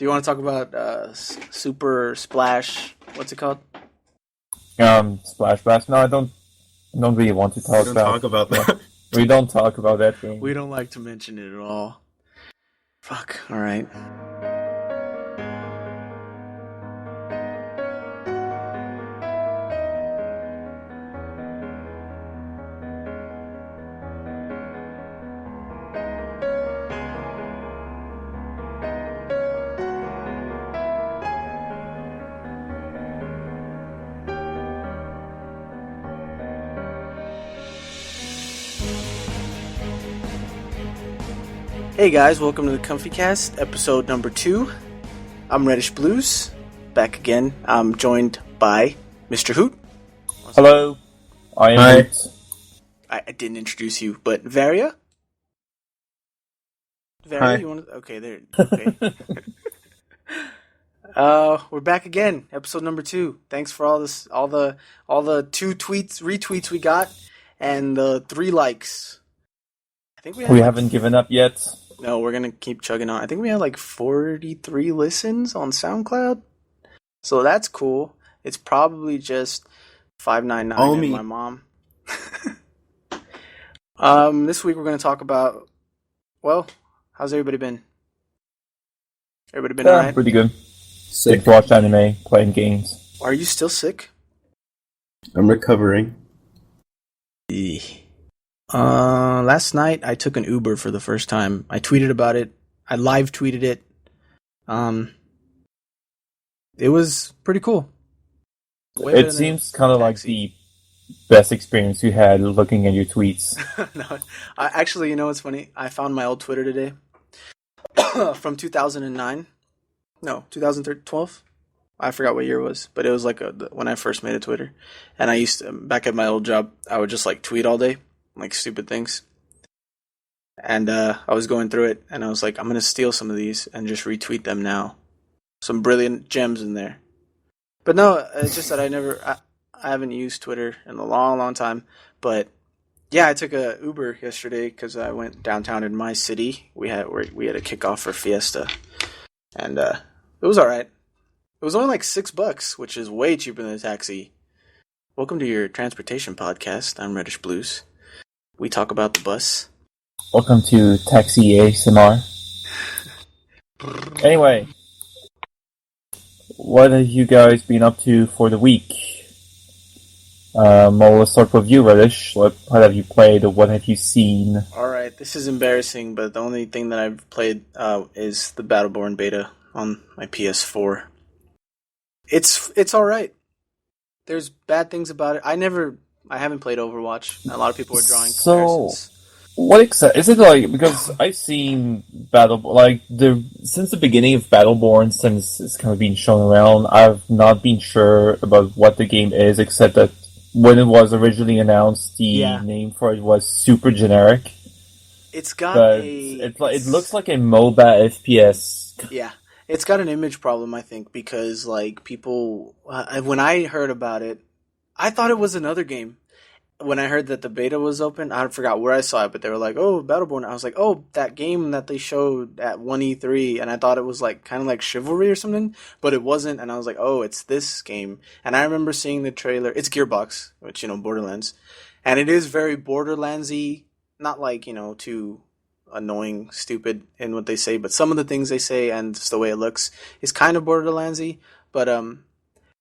Do you want to talk about Super Splash? What's it called? Splash Blast. No, I don't really want to We talk don't about. talk about that. We don't talk about that game. We don't like to mention it at all. Fuck. All right. Hey guys, welcome to the Comfycast, episode number 2. I'm Reddish Blues, back again. I'm joined by Mr. Hoot. Hello, I am Hi. Hoot. I didn't introduce you, but Varia? Varia, Hi. you want to? Okay, there. Okay. We're back again, episode number 2. Thanks for all this, all the 2 retweets we got, and the 3 likes. I think We haven't given up yet. No, we're gonna keep chugging on. I think we had like 43 listens on SoundCloud, so that's cool. It's probably just 599 All and me. my mom. This week we're gonna talk about. Well, how's everybody been? Everybody been alright? Pretty good. Sick. Just watch anime, playing games. Are you still sick? I'm recovering. Last night I took an Uber for the first time. I tweeted about it. I live tweeted it. It was pretty cool. Way better It than seems a kind of like taxi. the best experience you had looking at your tweets. No, actually, you know what's funny? I found my old Twitter today from 2009. No, 2012. I forgot what year it was, but it was like when I first made a Twitter. And I used to, back at my old job, I would just like tweet all day, like stupid things. And I was going through it, and I was like, I'm going to steal some of these and just retweet them now. Some brilliant gems in there. But no, it's just that I haven't used Twitter in a long, long time. But yeah, I took a Uber yesterday because I went downtown in my city. We had a kickoff for Fiesta, and it was all right. It was only like $6, which is way cheaper than a taxi. Welcome to your transportation podcast. I'm Reddish Blues. We talk about the bus. Welcome to Taxi ASMR. Anyway, what have you guys been up to for the week? Well, let's start with you, Reddish. What have you played, or what have you seen? All right, this is embarrassing, but the only thing that I've played is the Battleborn beta on my PS4. It's all right. There's bad things about it. I haven't played Overwatch. A lot of people are drawing comparisons. What is it like? Because I've seen since the beginning of Battleborn, since it's kind of been shown around, I've not been sure about what the game is, except that when it was originally announced, the name for it was super generic. It's got it looks like a MOBA FPS. Yeah. It's got an image problem, I think, because like people, when I heard about it, I thought it was another game. When I heard that the beta was open, I forgot where I saw it, but they were like, "Oh, Battleborn." I was like, "Oh, that game that they showed at 1E3," and I thought it was like kind of like Chivalry or something, but it wasn't. And I was like, "Oh, it's this game." And I remember seeing the trailer. It's Gearbox, which Borderlands, and it is very Borderlandsy. Not like too annoying, stupid in what they say, but some of the things they say and just the way it looks is kind of Borderlandsy. But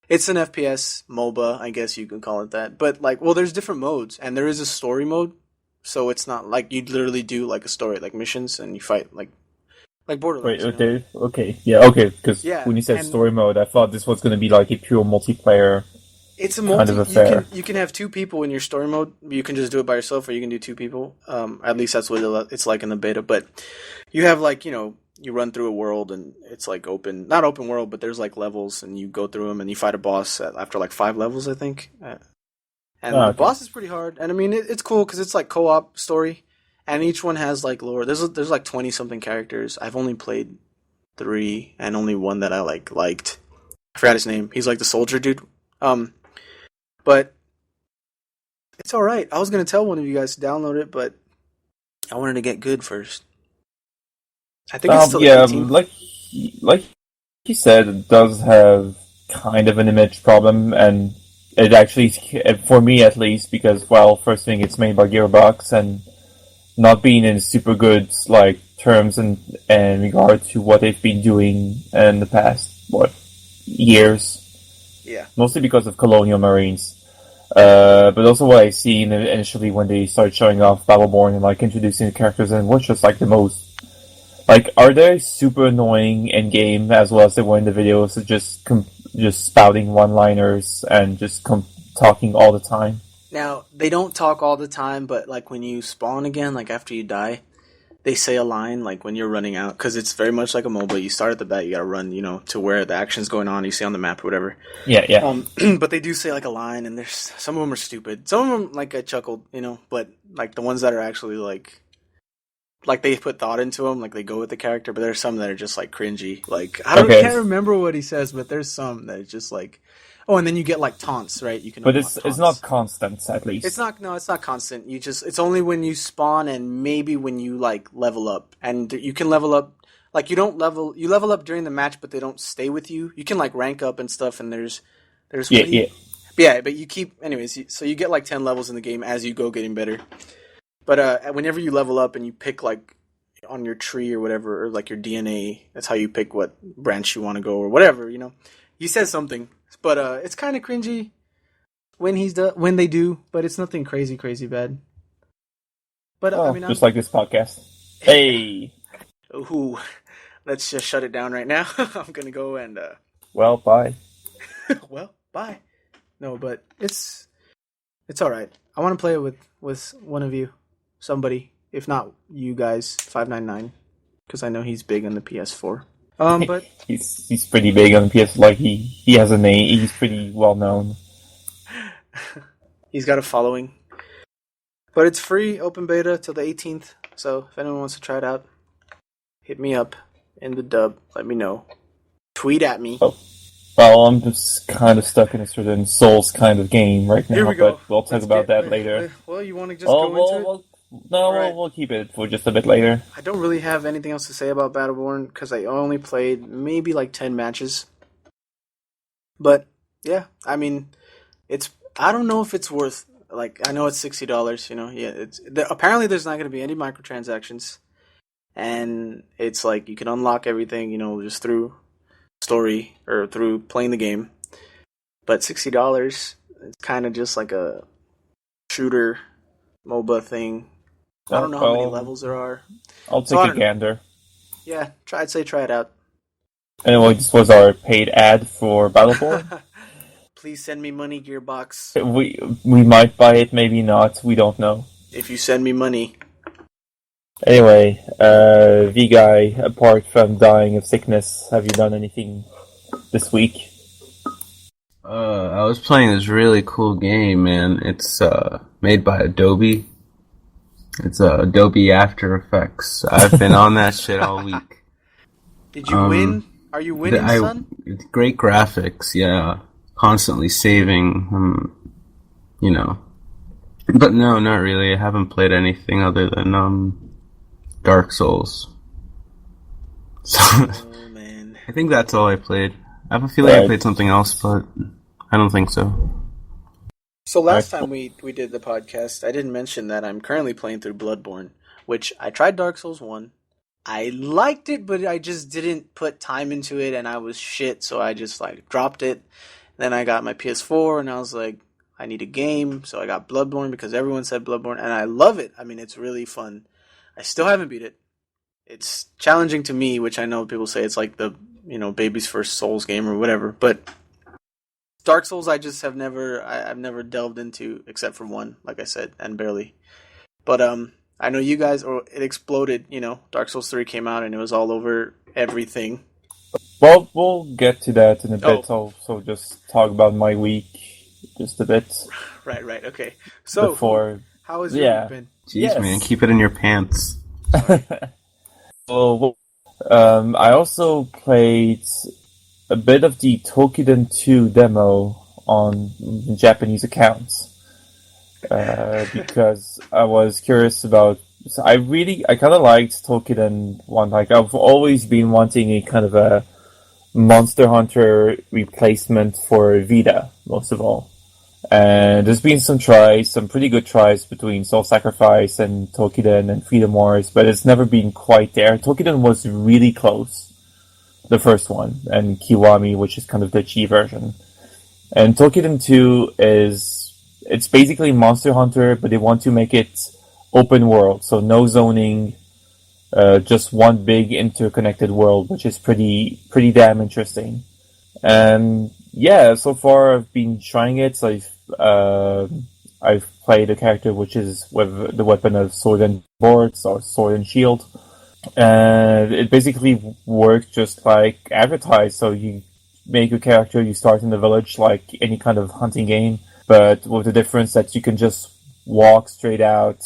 it's an FPS MOBA, I guess you can call it that. But there's different modes, and there is a story mode, so it's not like you literally do like a story, like missions, and you fight like Borderlands. Wait, okay, yeah, okay. Because when you said and story mode, I thought this was going to be like a pure multiplayer. It's a kind of affair. You can have 2 people in your story mode. You can just do it by yourself, or you can do 2 people. At least that's what it's like in the beta. But you have you run through a world, and it's like not open world, but there's like levels, and you go through them, and you fight a boss after like 5 levels, I think. And the boss is pretty hard. And I mean, it's cool because it's like co-op story, and each one has like lore. There's like 20 something characters. I've only played 3, and only one that I liked. I forgot his name. He's like the soldier dude. But it's all right. I was gonna tell one of you guys to download it, but I wanted to get good first. I think it's still 18. like you said, it does have kind of an image problem, and it actually, for me at least, because, well, first thing, it's made by Gearbox, and not being in super good, like, terms in regard to what they've been doing in the past, years. Yeah. Mostly because of Colonial Marines. But also what I seen initially when they started showing off Battleborn and, like, introducing the characters, and was just, like, the most... Like, are they super annoying in-game as well as they were in the videos, just spouting one-liners and just talking all the time? Now, they don't talk all the time, but, like, when you spawn again, like, after you die, they say a line, like, when you're running out, because it's very much like a MOBA. You start at the bat, you gotta run, to where the action's going on, you see on the map or whatever. Yeah. But they do say, like, a line, and there's some of them are stupid. Some of them, like, I chuckled, but, like, the ones that are actually, like, they put thought into them, like, they go with the character, but there's some that are just, like, cringy. Like, can't remember what he says, but there's some that are just, like... Oh, and then you get, like, taunts, right? You can. But it's not constant, at least. It's not constant. It's only when you spawn and maybe when you, like, level up. And you can level up, like, you level up during the match, but they don't stay with you. You can, like, rank up and stuff, and there's Yeah, but you keep, anyways, so you get, like, 10 levels in the game as you go getting better. But whenever you level up and you pick, like, on your tree or whatever, or, like, your DNA, that's how you pick what branch you want to go or whatever, He says something, but it's kind of cringy when they do, but it's nothing crazy bad. But just like this podcast. Hey. Ooh, let's just shut it down right now. I'm gonna go and. Well, bye. Well, bye. No, but it's all right. I want to play it with one of you, somebody. If not you guys, 599, because I know he's big on the PS4. But he's pretty big on the PS. Like he has a name. He's pretty well known. He's got a following. But it's free, open beta till the 18th. So if anyone wants to try it out, hit me up in the dub. Let me know. Tweet at me. Oh. Well, I'm just kind of stuck in a certain Souls kind of game right now. Here we go. But we'll talk about that later. Well, you want to just go into it? We'll keep it for just a bit later. I don't really have anything else to say about Battleborn because I only played maybe like 10 matches. But yeah, I mean, I don't know if it's worth, like, I know it's $60, Yeah, apparently there's not going to be any microtransactions, and it's like you can unlock everything, just through story or through playing the game. But $60, it's kind of just like a shooter MOBA thing. I don't know how many levels there are. I'll take a gander. Yeah, I'd say try it out. Anyway, this was our paid ad for Battleborn. Please send me money, Gearbox. We might buy it, maybe not. We don't know. If you send me money. Anyway, V-Guy, apart from dying of sickness, have you done anything this week? I was playing this really cool game, man. It's made by Adobe. It's Adobe After Effects. I've been on that shit all week. Did you win? Are you winning, son? It's great graphics, yeah. Constantly saving, But no, not really. I haven't played anything other than Dark Souls. So, oh, man. I think that's all I played. I have a feeling I played something else, but I don't think so. So last time we did the podcast, I didn't mention that I'm currently playing through Bloodborne, which I tried Dark Souls 1. I liked it, but I just didn't put time into it, and I was shit, so I just, like, dropped it. Then I got my PS4, and I was like, I need a game, so I got Bloodborne because everyone said Bloodborne, and I love it. I mean, it's really fun. I still haven't beat it. It's challenging to me, which I know people say it's like the, baby's first Souls game or whatever, but Dark Souls I've never delved into except for one, like I said, and barely. But I know you guys, it exploded, Dark Souls 3 came out and it was all over everything. Well, we'll get to that in a bit. So just talk about my week just a bit. Right, okay. So, how has your week been? Jeez, man, keep it in your pants. So, I also played a bit of the Tokiden 2 demo on the Japanese accounts because I was curious about. So I kind of liked Tokiden 1. Like, I've always been wanting a kind of a Monster Hunter replacement for Vita, most of all. And there's been some tries, some pretty good tries between Soul Sacrifice and Tokiden and Freedom Wars, but it's never been quite there. Tokiden was really close, the first one, and Kiwami, which is kind of the Chi version. And Tokiden 2 it's basically Monster Hunter, but they want to make it open world, so no zoning, just one big interconnected world, which is pretty damn interesting. And yeah, so far I've been trying it. So I've played a character which is with the weapon of sword and boards or sword and shield, and it basically works just like advertised. So you make a character, you start in the village like any kind of hunting game, but with the difference that you can just walk straight out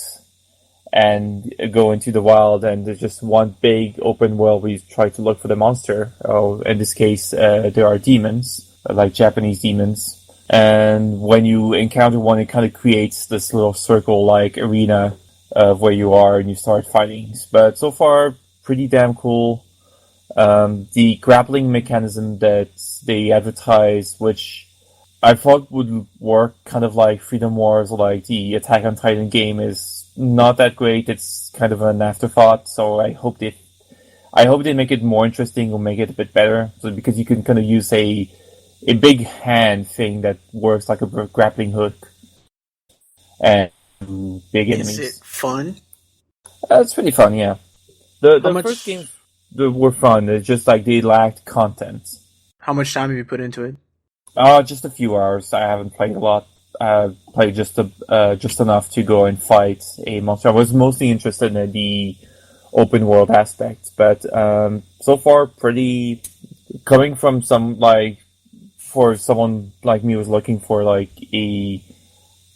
and go into the wild, and there's just one big open world where you try to look for the monster. Oh, in this case, there are demons, like Japanese demons. And when you encounter one, it kind of creates this little circle-like arena of where you are, and you start fighting. But so far, pretty damn cool. The grappling mechanism that they advertise, which I thought would work kind of like Freedom Wars or like the Attack on Titan game, is not that great. It's kind of an afterthought, so I hope they make it more interesting or make it a bit better. So because you can kind of use a big hand thing that works like a grappling hook and big enemies. Is it fun? It's pretty fun, yeah. The How much- first games were fun. It's just like they lacked content. How much time have you put into it? Just a few hours. I haven't played a lot. Played just enough to go and fight a monster. I was mostly interested in the open world aspect, but so far pretty. Coming from for someone like me who's looking for like a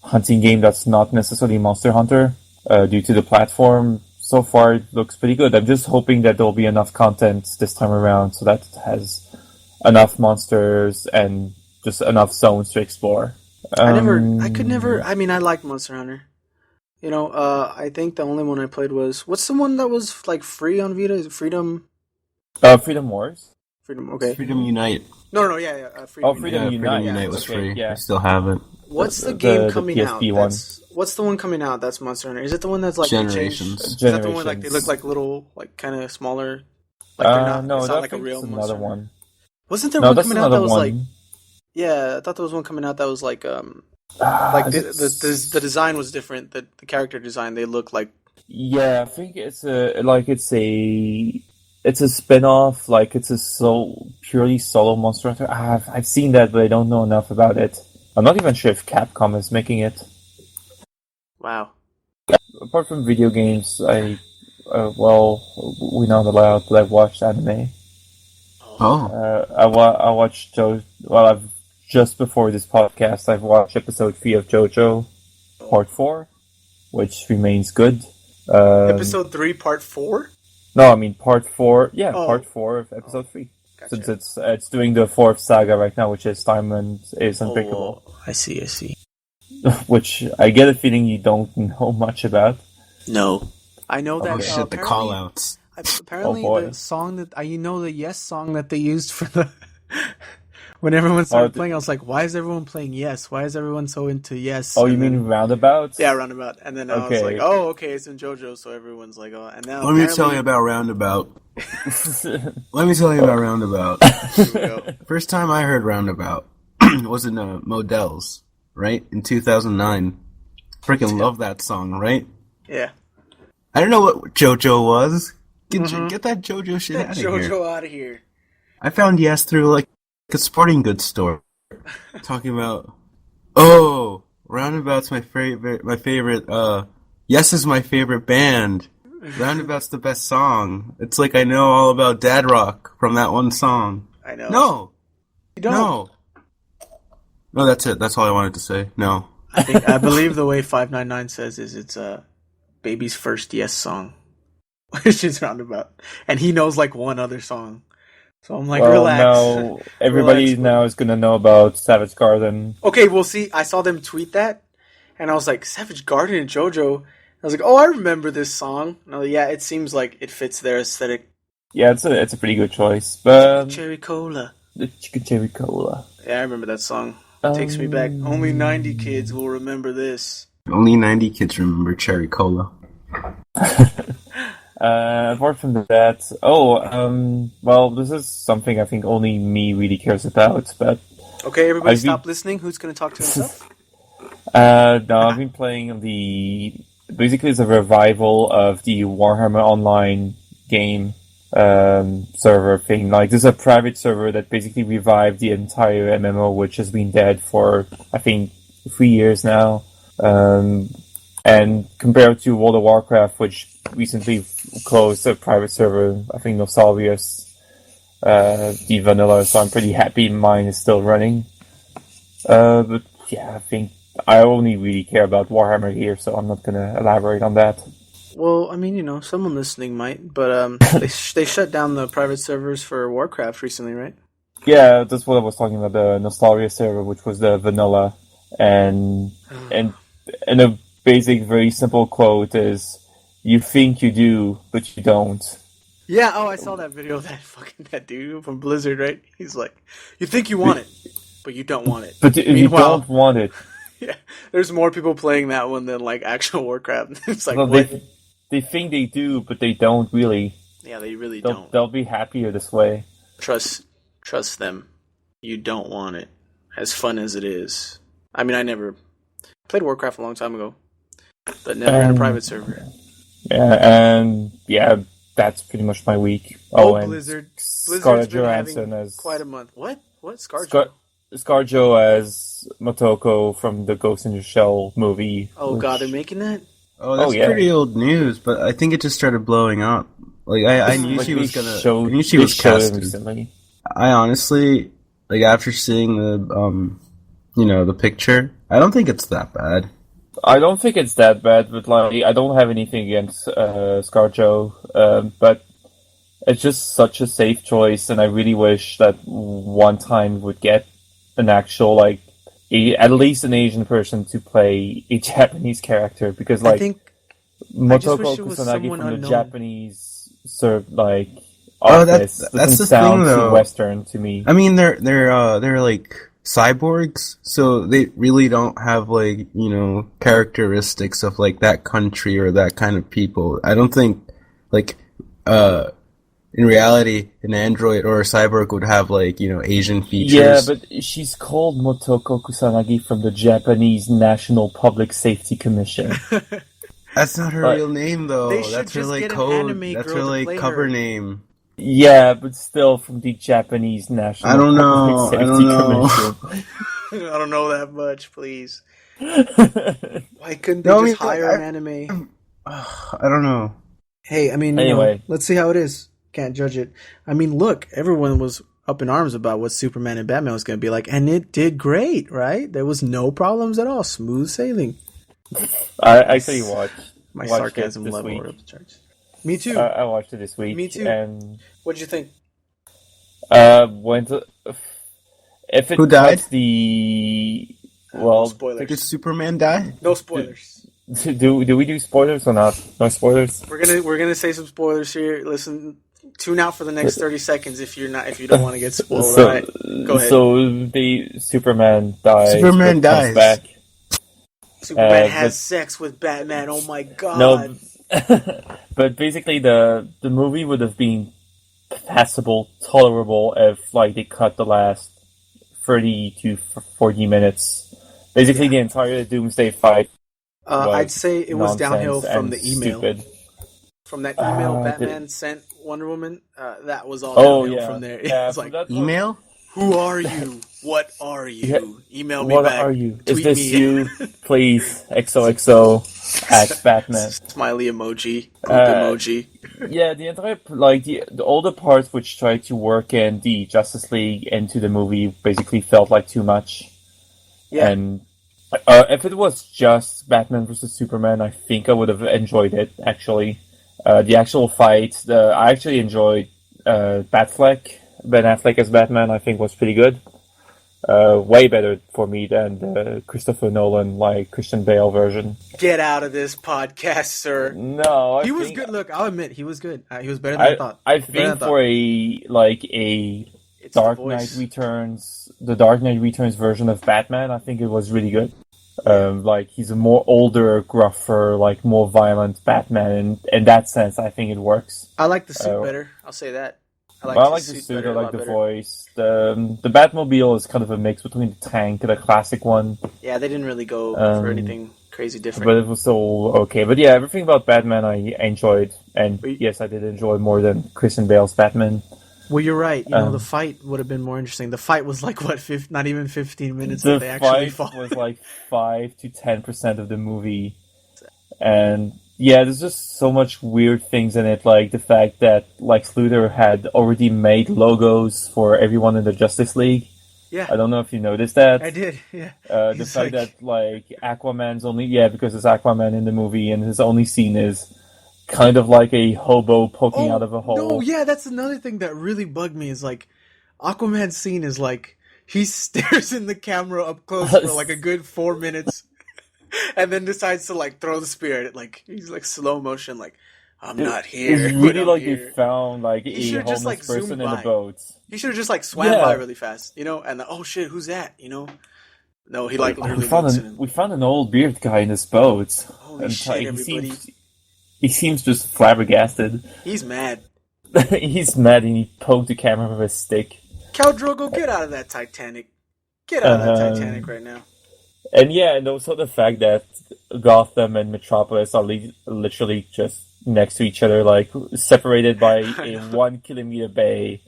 hunting game that's not necessarily Monster Hunter, due to the platform. So far, it looks pretty good. I'm just hoping that there'll be enough content this time around so that it has enough monsters and just enough zones to explore. I mean, I liked Monster Hunter. You know, I think the only one I played was, what's the one that was like free on Vita? Is it Freedom? Freedom Wars. Freedom, okay. Freedom Unite. No, yeah. Freedom. Freedom Unite. Freedom Unite was Okay, free. yeah. I still have it. What's the game the coming out? PSP one. What's the one coming out that's Monster Hunter? Is it the one that's like Generations. Is that the one like they look like little, like kind of smaller? Like they're not. No, it's that not like a real another Monster one. Hunter. Wasn't there No, one that's coming out another that was one. like? Yeah, I thought there was one coming out that was like the design was different. The character design, they look like. Yeah, I think it's a spin-off, like it's a purely solo Monster Hunter. I've seen that, but I don't know enough about it. I'm not even sure if Capcom is making it. Wow. Apart from video games, we're not allowed, but I've watched anime. Oh. I watched just before this podcast, I've watched episode 3 of JoJo, part 4, which remains good. Episode 3, part 4? No, I mean part 4. Yeah, Oh. part 4 of episode 3. Gotcha. Since it's doing the 4th saga right now, which is Diamond is Unbreakable. Oh, I see. Which I get a feeling you don't know much about. No. I know that. Oh shit, the call-outs. Apparently, Oh, boy. the song that the Yes song that they used for the when everyone started playing, I was like, "Why is everyone playing Yes? Why is everyone so into Yes?" Oh, And you mean then- Roundabout? Yeah, Roundabout. And then I was Okay. like, "Oh, okay, it's in JoJo," so everyone's like, "Oh." And now Let me tell you about Roundabout. Here we go. First time I heard Roundabout was in Models, right? In 2009. Freaking love that song, right? Yeah, I don't know what JoJo was. Get that JoJo shit out of here. JoJo out of here. I found Yes through like a sporting goods store. Talking about, oh, Roundabout's my favorite, Yes is my favorite band. Roundabout's the best song. It's like I know all about Dad Rock from that one song. I know. No! You don't. No, that's it. That's all I wanted to say. No. I believe the way 599 says is it's Baby's first Yes song, which is Roundabout, and he knows like one other song. So I'm like, relax. Now everybody Relax. now is gonna know about Savage Garden. Okay, well, see, I saw them tweet that, and I was like, Savage Garden and JoJo. I was like, oh, I remember this song. And I was like, yeah, it seems like it fits their aesthetic Yeah, it's a pretty good choice. But Cherry Cola. the chicken cherry cola. Yeah, I remember that song. Takes me back. Only 90 kids will remember this. Only 90 kids remember Cherry Cola. Apart from that, well, this is something I think only me really cares about. But Okay, everybody, I've stop listening. Who's going to talk to himself? no, I've been playing basically it's a revival of the Warhammer Online game server thing. Like, there's a private server that basically revived the entire MMO, which has been dead for, I think, 3 years now. And compared to World of Warcraft, which recently closed a private server, I think Nostalrius, the vanilla, so I'm pretty happy mine is still running. But yeah, I think I only really care about Warhammer here, so I'm not gonna elaborate on that. Well, I mean, someone listening might, but they shut down the private servers for Warcraft recently, right? Yeah, that's what I was talking about, the Nostalgia server, which was the vanilla, and a basic, very simple quote is, "You think you do, but you don't." Yeah, I saw that video of that dude from Blizzard, right? He's like, you think you want it, but you don't want it. But you Meanwhile, don't want it. yeah, there's more people playing that one than like actual Warcraft. It's like, Well, what? they think they do, but they don't really. Yeah, they really don't. They'll be happier this way. Trust them. You don't want it. As fun as it is. I mean, I never played Warcraft a long time ago, but never in a private server. Yeah, and yeah, that's pretty much my week. And Blizzard's Scarlett been Johansson having as quite a month. What? ScarJo? ScarJo as Motoko from the Ghost in the Shell movie. Oh god, they're making that? Oh, that's pretty old news, but I think it just started blowing up. Like, I knew Like, she was gonna. I knew she was casted. recently. I honestly, like, after seeing the picture, I don't think it's that bad. I don't think it's that bad, but like, I don't have anything against ScarJo, but it's just such a safe choice, and I really wish that one time we would get an actual, at least an Asian person to play a Japanese character, because I think Motoko it was Kusanagi someone from the unknown. Japanese office that's doesn't the sound thing, too though. Western to me. I mean, they're like cyborgs, so they really don't have characteristics of like that country or that kind of people. I don't think in reality an android or a cyborg would have Asian features. Yeah, but she's called Motoko Kusanagi from the Japanese National Public Safety Commission. That's not her real name, though. They should That's her just get an code. anime That's girl her to play cover her. name. Yeah, but still from the Japanese National I don't know. Public I Safety don't know. Commission. I don't know that much, please. Why couldn't they just hire an anime? I don't know. Hey, I mean, Anyway. let's see how it is. Can't judge it. I mean, look, everyone was up in arms about what Superman and Batman was going to be like, and it did great, right? There was no problems at all. Smooth sailing. I actually watched My watched sarcasm it this level week. are up the charts. Me too. I watched it this week. Me too. And What'd you think? Who if it died? cuts the No spoilers. Did Superman die? No spoilers. do we do spoilers or not? No spoilers. We're gonna say some spoilers here. Listen, tune out for the next 30 seconds if you don't want to get spoiled. So, All right, go ahead. So the Superman dies. Superman but comes dies. back. Superman but- has sex with Batman. Oh my god! No, but basically the movie would have been passable, tolerable if they cut the last 30 to 40 minutes. Basically, the entire Doomsday fight. I'd say it was downhill nonsense from and the email. stupid. From that email Batman sent Wonder Woman. That was all Oh downhill yeah, from there. yeah, It's like, that- Email? who are you? What are you? Email me What back. are you? Is Tweet this me. you? Please, XOXO at Batman. Smiley emoji. Poop Uh, emoji. Yeah, the entire the older parts which tried to work in the Justice League into the movie basically felt like too much. Yeah. And if it was just Batman versus Superman, I think I would have enjoyed it. Actually, the actual fight, I actually enjoyed Ben Affleck as Batman. I think was pretty good. way better for me than the Christopher Nolan, like, Christian Bale version. Get out of this podcast, sir. No, He was good. Look, I'll admit, he was good. He was better than I thought. I think for a Dark Knight Returns, the Dark Knight Returns version of Batman, I think it was really good. Like, he's a more older, gruffer, like, more violent Batman, and in that sense, I think it works. I like the suit better. I'll say that. I like the suit, I like the voice. The Batmobile is kind of a mix between the tank and the classic one. Yeah, they didn't really go for anything crazy different. But it was still okay. But yeah, everything about Batman I enjoyed. And yes, I did enjoy more than Christian Bale's Batman. Well, you're right. You know, the fight would have been more interesting. The fight was like, what, not even 15 minutes that they actually fought. The fight was like 5 to 10% of the movie. And yeah, there's just so much weird things in it, like the fact that Lex Luthor had already made logos for everyone in the Justice League. Yeah. I don't know if you noticed that. I did, yeah. The fact that, like, Aquaman's only... Yeah, because it's Aquaman in the movie, and his only scene is kind of like a hobo poking out of a hole. No, yeah, that's another thing that really bugged me, is, like, Aquaman's scene is, like, he stares in the camera up close for, like, a good 4 minutes. And then decides to, like, throw the spear at it. Like, he's, like, slow motion, like, I'm not here. It's really like here. They found, like, a homeless just, like, person in a boat. He should have just, like, swam by really fast, you know? And, oh, shit, who's that, you know? No, he, like, literally we found an old beard guy in this boat. Holy shit, everybody. He seems just flabbergasted. He's mad. He's mad and he poked the camera with his stick. Khal Drogo, get out of that Titanic. Get out of that Titanic right now. And yeah, and also the fact that Gotham and Metropolis are literally just next to each other, like separated by a 1 kilometer bay.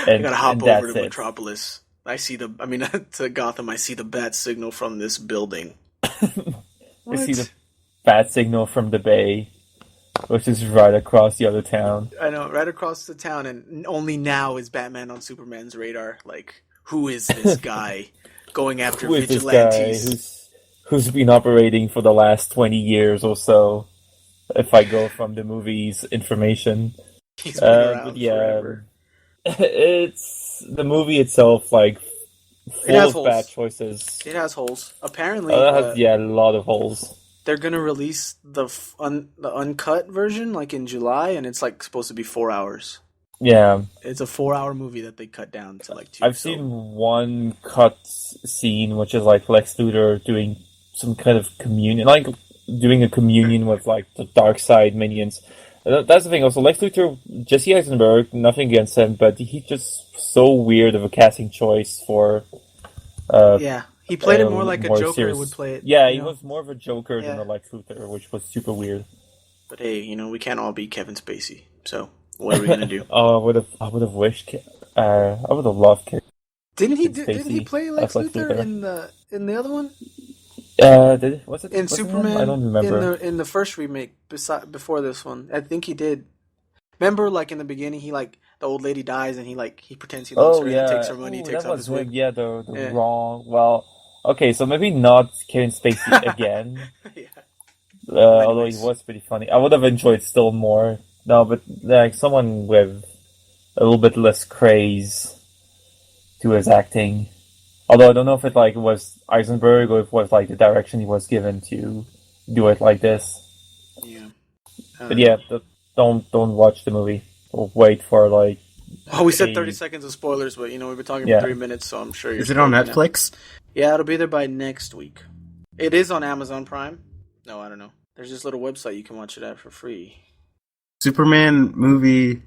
And you gotta hop over to Metropolis. To Gotham, I see the bat signal from this building. I see the bat signal from the bay, which is right across the other town. I know, right across the town, and only now is Batman on Superman's radar. Like, who is this guy? Going after vigilantes. This guy who's been operating for the last 20 years or so, if I go from the movie's information. He's been around forever. It's the movie itself, like, full of bad choices. It has holes. Apparently, a lot of holes. They're gonna release the uncut version like in July, and it's like supposed to be 4 hours. Yeah. It's a 4-hour movie that they cut down to like 2. I've seen one cut scene, which is like Lex Luthor doing some kind of communion, like doing a communion with like the dark side minions. That's the thing. Also, Lex Luthor, Jesse Eisenberg, nothing against him, but he's just so weird of a casting choice for... he played it more like a Joker serious. Would play it. Yeah, he was more of a Joker than a Lex Luthor, which was super weird. But hey, we can't all be Kevin Spacey, so... What are we gonna do? I would have wished. I would have loved. Didn't he play Lex Luthor in the other one? Was it in Superman? I don't remember. In the first remake, before this one, I think he did. Remember, like in the beginning, he like the old lady dies and he pretends he loves her and takes her money, takes off his wig. Yeah, the wrong. Well, okay, so maybe not Kevin Spacey again. Although he was pretty funny, I would have enjoyed still more. No, but like someone with a little bit less craze to his acting. Although I don't know if it like was Eisenberg or if it was like the direction he was given to do it like this. Yeah. But yeah, don't watch the movie. Or wait for like. Oh, we said 30 seconds of spoilers, but we've been talking for 3 minutes, so I'm sure you're. Is it on Netflix? Now. Yeah, it'll be there by next week. It is on Amazon Prime. No, I don't know. There's this little website you can watch it at for free. Superman movie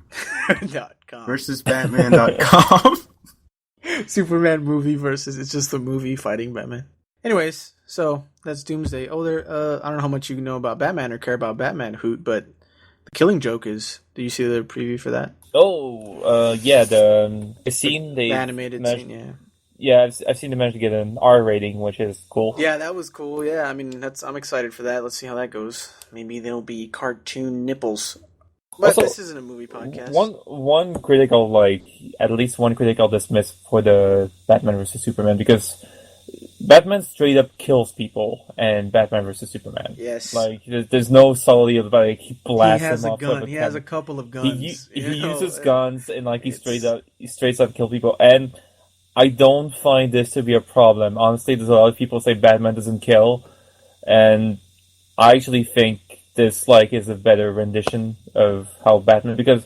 versus Batman.com. Superman movie versus it's just the movie fighting Batman. Anyways, so that's Doomsday. Oh, I don't know how much you know about Batman or care about Batman, Hoot, but the Killing Joke is. Do you see the preview for that? Oh, yeah, the scene the animated scene, yeah. Yeah, I've seen them manage to get an R rating, which is cool. Yeah, that was cool. Yeah, I mean, I'm excited for that. Let's see how that goes. Maybe there'll be cartoon nipples. But also, this isn't a movie podcast. One critic at least one critic I'll dismiss for the Batman vs Superman, because Batman straight up kills people in Batman vs Superman. Yes. Like, there's no subtlety of like he blasts him off. He has a gun. He has a couple of guns. He uses guns and like he straight up kill people. And I don't find this to be a problem. Honestly, there's a lot of people say Batman doesn't kill, and I actually think this is a better rendition of how Batman, because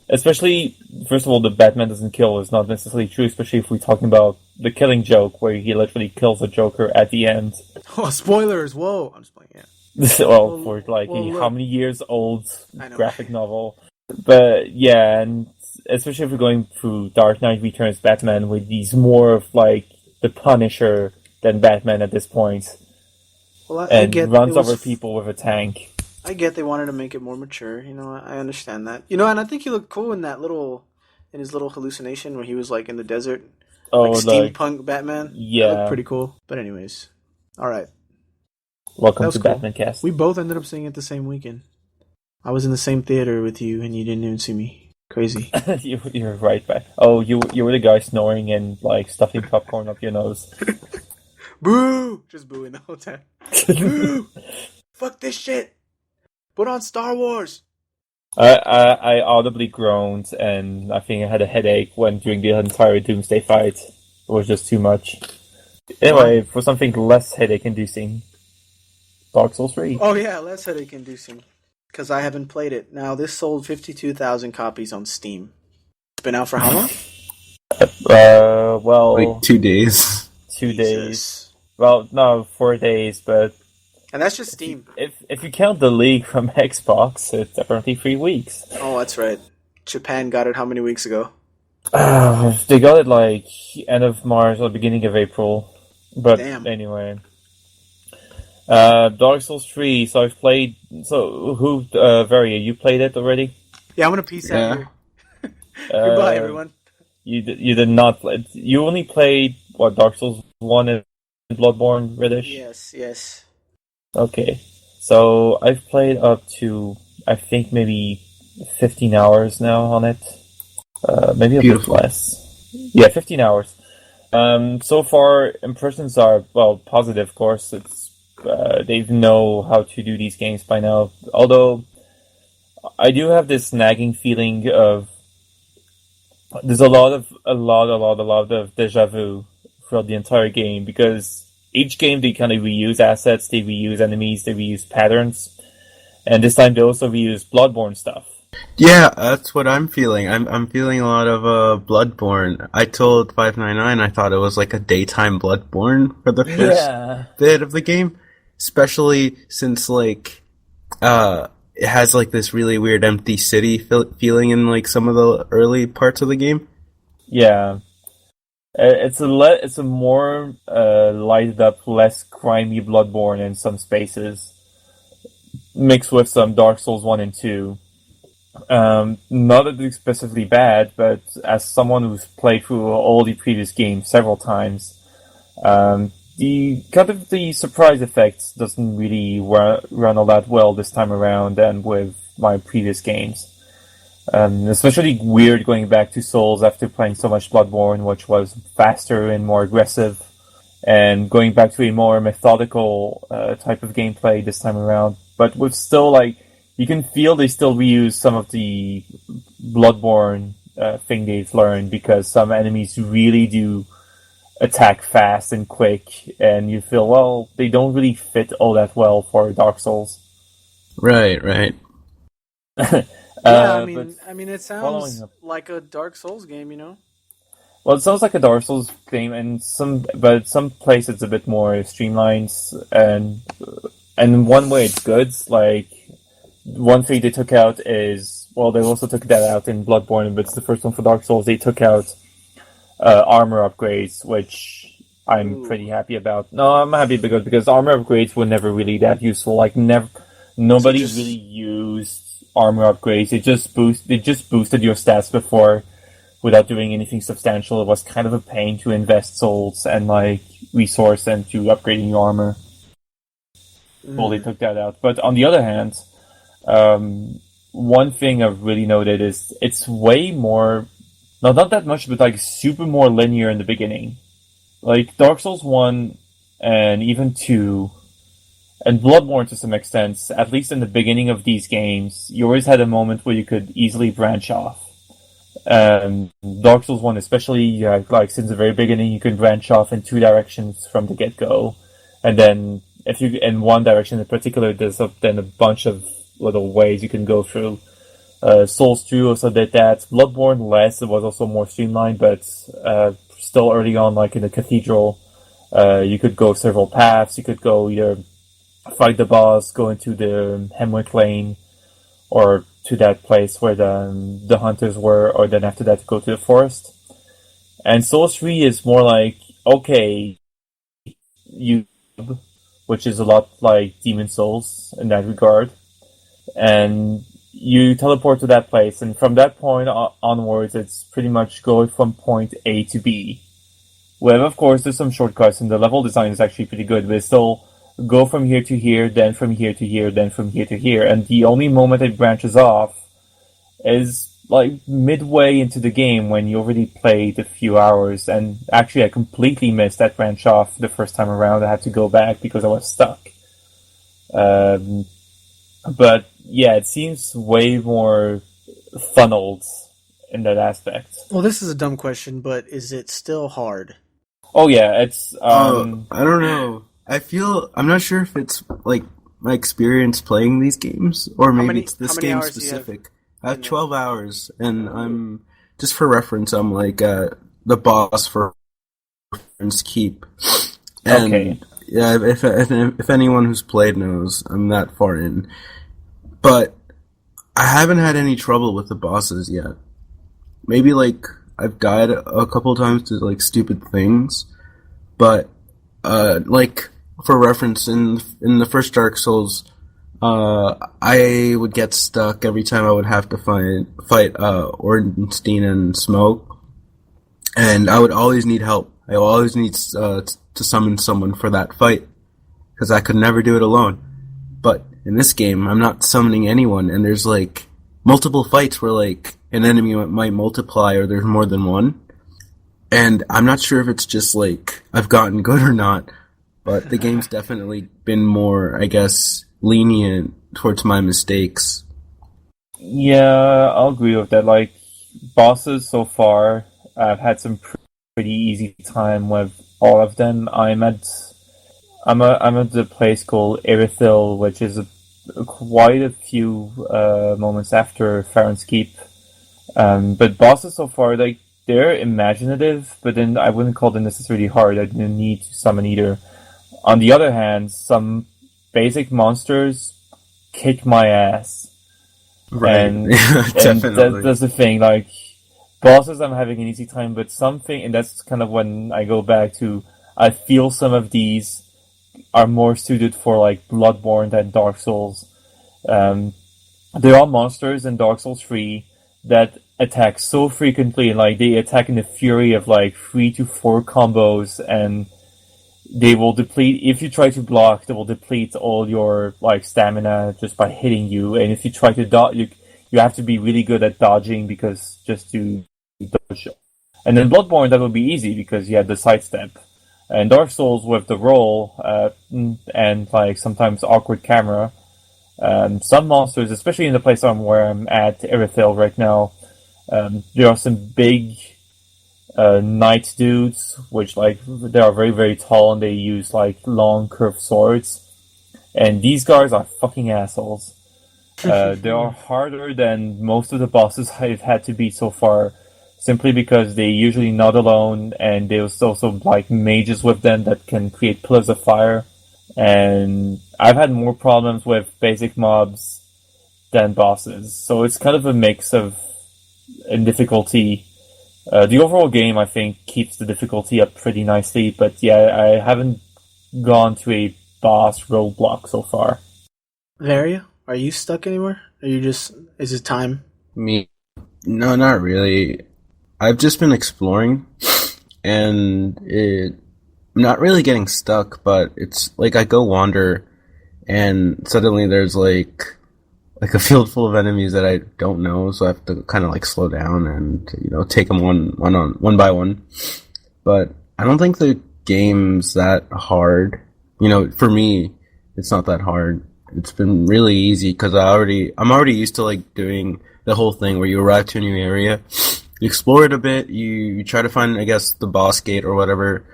especially, first of all, the Batman doesn't kill is not necessarily true, especially if we're talking about the killing joke, where he literally kills the Joker at the end. Oh, spoilers! Whoa, I'm just playing. Yeah. Well, for how many years old graphic novel. But yeah, and especially if we're going through Dark Knight Returns Batman, with he's more of the Punisher than Batman at this point. Well, I get runs over people with a tank. I get they wanted to make it more mature. I understand that. And I think he looked cool in his little hallucination where he was in the desert. Oh, steampunk Batman. Yeah. That looked pretty cool. But anyways. Alright. Welcome to cool. Comfycast. We both ended up seeing it the same weekend. I was in the same theater with you and you didn't even see me. Crazy. You're right back. Oh, you were the guy snoring and stuffing popcorn up your nose. Boo! Just booing the whole time. Boo! Fuck this shit! Put on Star Wars! I audibly groaned, and I think I had a headache during the entire Doomsday fight. It was just too much. Anyway, for something less headache-inducing, Dark Souls 3. Oh yeah, less headache-inducing. Because I haven't played it. Now, this sold 52,000 copies on Steam. It's been out for how long? Like 2 days. 2 days. Well, no, 4 days, but... And that's just Steam. If you count the leak from Xbox, it's apparently 3 weeks. Oh, that's right. Japan got it how many weeks ago? They got it end of March or beginning of April. But anyway. Dark Souls 3, so I've played... So, Varia, you played it already? Yeah, I'm gonna peace out here. Goodbye, everyone. You did not play... You only played, Dark Souls 1 and Bloodborne, Reddish? Yes. Okay. So, I've played up to, I think, maybe 15 hours now on it. Maybe a bit less. Yeah, 15 hours. So far, impressions are, positive, of course. It's they know how to do these games by now. Although, I do have this nagging feeling of there's a lot of deja vu throughout the entire game, because each game they kind of reuse assets, they reuse enemies, they reuse patterns, and this time they also reuse Bloodborne stuff. Yeah, that's what I'm feeling. I'm feeling a lot of Bloodborne. I told 599 I thought it was like a daytime Bloodborne for the first bit of the game, especially since it has this really weird empty city feeling in some of the early parts of the game. Yeah. It's a more lighted up, less grimy Bloodborne in some spaces, mixed with some Dark Souls 1 and 2. Not that it's specifically bad, but as someone who's played through all the previous games several times, the surprise effect doesn't really run all that well this time around than with my previous games. Especially weird going back to Souls after playing so much Bloodborne, which was faster and more aggressive, and going back to a more methodical type of gameplay this time around. But with still, you can feel they still reuse some of the Bloodborne thing they've learned, because some enemies really do attack fast and quick, and you feel, they don't really fit all that well for Dark Souls. Right. Yeah, I mean, it sounds like a Dark Souls game, Well, it sounds like a Dark Souls game, and some places it's a bit more streamlined, and in one way it's good. One thing they took out is, they also took that out in Bloodborne, but it's the first one for Dark Souls. They took out armor upgrades, which I'm pretty happy about. No, I'm happy because armor upgrades were never really that useful. Nobody really used armor upgrades. They just boosted your stats before without doing anything substantial. It was kind of a pain to invest souls and resource into upgrading your armor. Well, they took that out. But on the other hand, one thing I've really noted is it's way more, not that much, but super more linear in the beginning. Dark Souls 1 and even 2 and Bloodborne to some extent, at least in the beginning of these games, you always had a moment where you could easily branch off. Dark Souls 1 especially, you have, like, since the very beginning, you can branch off in two directions from the get-go. And then, if you in one direction in particular, there's then a bunch of little ways you can go through. Souls 2 also did that. Bloodborne less, it was also more streamlined, but still early on, like in the Cathedral, you could go several paths. You could go either fight the boss, go into the Hemwick Lane, or to that place where the hunters were, or then after that go to the forest. And Souls 3 is more like, okay, which is a lot like Demon Souls in that regard. And you teleport to that place, and from that point onwards, it's pretty much going from point A to B. Well, of course, there's some shortcuts, and the level design is actually pretty good, but it's still go from here to here, then from here to here, then from here to here, and the only moment it branches off is like midway into the game when you already played a few hours, and actually I completely missed that branch off the first time around. I had to go back because I was stuck. But yeah, it seems way more funneled in that aspect. Well, this is a dumb question, but is it still hard? Oh yeah, it's I don't know. I'm not sure if it's like my experience playing these games, or maybe it's this game specific. I have 12 hours, and I'm just for reference. I'm like the boss for Friends Keep. And okay. Yeah, if anyone who's played knows, I'm that far in. But I haven't had any trouble with the bosses yet. Maybe like I've died a couple times to like stupid things, but like for reference, in the first Dark Souls, I would get stuck every time I would have to fight Ornstein and Smoke, and I would always need help. I always need to summon someone for that fight, because I could never do it alone. But in this game, I'm not summoning anyone, and there's like multiple fights where like an enemy might multiply, or there's more than one. And I'm not sure if it's just like I've gotten good or not, but the game's definitely been more, I guess, lenient towards my mistakes. Yeah, I'll agree with that. Like, bosses so far, I've had some pretty easy time with all of them. I'm at the place called Erithil, which is quite a few moments after Farron's Keep. But bosses so far, like, they're imaginative, but then I wouldn't call them necessarily hard. I didn't need to summon either. On the other hand, some basic monsters kick my ass. Right. And, Definitely. and that's the thing, like, bosses I'm having an easy time, but something, and that's kind of when I go back to, I feel some of these are more suited for like Bloodborne than Dark Souls. There are monsters in Dark Souls 3 that attack so frequently, and like they attack in a fury of like 3 to 4 combos, and they will deplete, if you try to block, they will deplete all your like stamina just by hitting you, and if you try to dodge, you have to be really good at dodging because just to dodge. And then Bloodborne, that will be easy because you have the sidestep. And Dark Souls with the roll, and like sometimes awkward camera. Some monsters, especially in the place where I'm at, Erithil right now, there are some big knight dudes, which like they are very, very tall and they use like long curved swords. And these guys are fucking assholes. They are harder than most of the bosses I've had to beat so far, simply because they're usually not alone, and there's also like mages with them that can create pillars of fire. And I've had more problems with basic mobs than bosses, so it's kind of a mix of in difficulty. The overall game, I think, keeps the difficulty up pretty nicely, but yeah, I haven't gone to a boss roadblock so far. Varia, are you stuck anywhere? Are you just, is it time? Me? No, not really. I've just been exploring, and I'm not really getting stuck, but it's like I go wander, and suddenly there's like a field full of enemies that I don't know, so I have to kind of like slow down and, you know, take them one by one. But I don't think the game's that hard. You know, for me, it's not that hard. It's been really easy because I'm already used to like doing the whole thing where you arrive to a new area You explore it a bit. You try to find, I guess, the boss gate or whatever,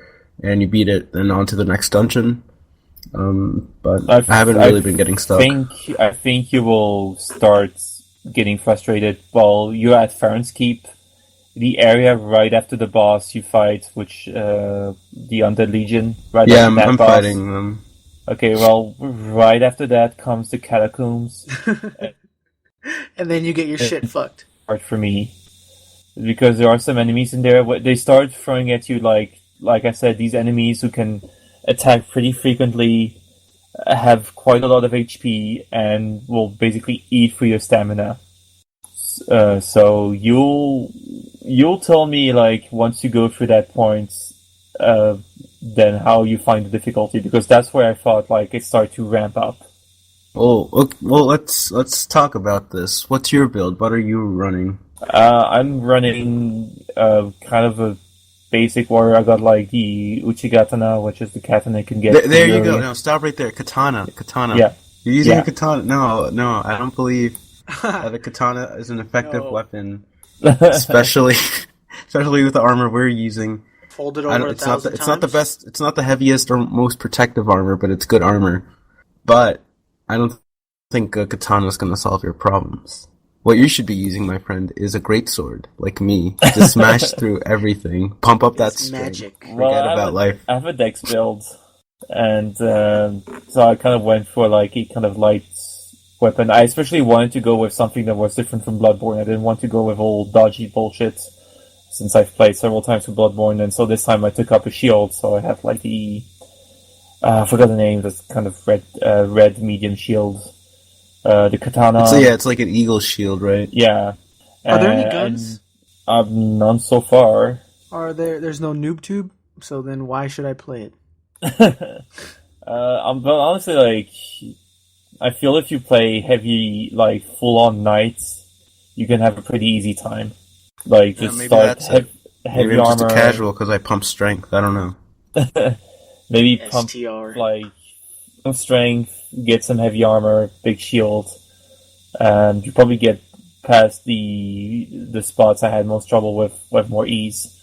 and you beat it. Then on to the next dungeon. But I haven't really been getting stuck. I think you will start getting frustrated while you're at Farron's Keep. The area right after the boss you fight, which the Undead Legion. Right Yeah, after that I'm boss. fighting them. Okay, well, right after that comes the Catacombs. And then you get your shit fucked. Hard for me because there are some enemies in there. They start throwing at you like I said, these enemies who can attack pretty frequently, have quite a lot of HP, and will basically eat through your stamina. So you'll tell me like once you go through that point, then how you find the difficulty, because that's where I thought like it started to ramp up. Oh, okay, well, let's talk about this. What's your build? What are you running? I'm running kind of a basic warrior. I got like the Uchigatana, which is the katana you can get. There you go. No, stop right there. Katana. Yeah. You're using a katana. No, I don't believe that a katana is an effective weapon, especially with the armor we're using. Folded over it's not the best. It's not the heaviest or most protective armor, but it's good armor. But I don't think a katana is going to solve your problems. What you should be using, my friend, is a greatsword, like me, to smash through everything, pump up that strength, magic. Forget about life. I have a dex build, and so I kind of went for like a kind of light weapon. I especially wanted to go with something that was different from Bloodborne. I didn't want to go with all dodgy bullshit, since I've played several times with Bloodborne, and so this time I took up a shield, so I have like the... I forgot the name, that's kind of red medium shield. The katana. It's like an eagle shield, right? Yeah. Are there any guns? None so far. There's no noob tube, so then why should I play it? But honestly, like, I feel if you play heavy, like, full-on knights, you can have a pretty easy time. Like, just start heavy maybe I'm armor. just a casual because I pump strength. I don't know. Maybe pump, STR. like, some strength, get some heavy armor, big shield, and you probably get past the spots I had most trouble with more ease.